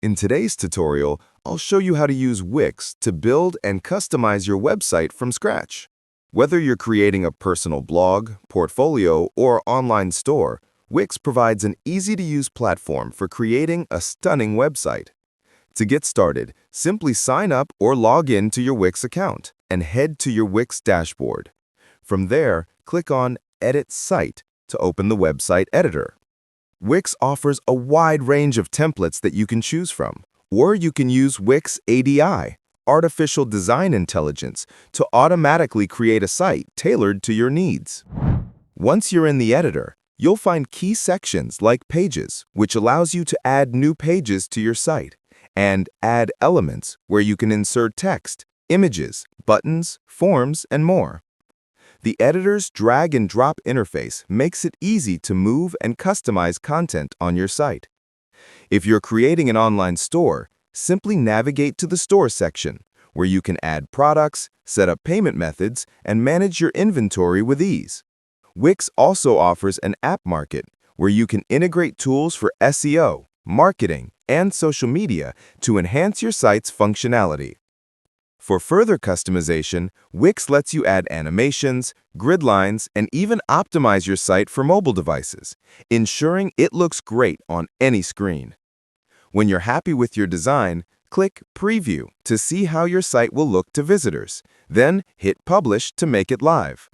In today's tutorial, I'll show you how to use Wix to build and customize your website from scratch. Whether you're creating a personal blog, portfolio, or online store, Wix provides an easy-to-use platform for creating a stunning website. To get started, simply sign up or log in to your Wix account and head to your Wix dashboard. From there, click on Edit Site to open the website editor. Wix offers a wide range of templates that you can choose from, or you can use Wix ADI, Artificial Design Intelligence, to automatically create a site tailored to your needs. Once you're in the editor, you'll find key sections like Pages, which allows you to add new pages to your site, and Add Elements, where you can insert text, images, buttons, forms, and more. The editor's drag-and-drop interface makes it easy to move and customize content on your site. If you're creating an online store, simply navigate to the Store section, where you can add products, set up payment methods, and manage your inventory with ease. Wix also offers an app market, where you can integrate tools for SEO, marketing, and social media to enhance your site's functionality. For further customization, Wix lets you add animations, grid lines, and even optimize your site for mobile devices, ensuring it looks great on any screen. When you're happy with your design, click Preview to see how your site will look to visitors, then hit Publish to make it live.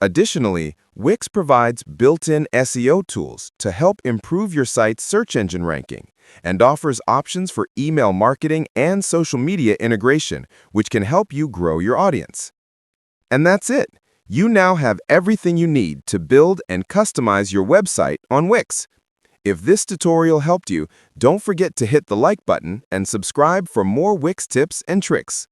Additionally, Wix provides built-in SEO tools to help improve your site's search engine ranking and offers options for email marketing and social media integration, which can help you grow your audience. And that's it. You now have everything you need to build and customize your website on Wix. If this tutorial helped you, don't forget to hit the like button and subscribe for more Wix tips and tricks.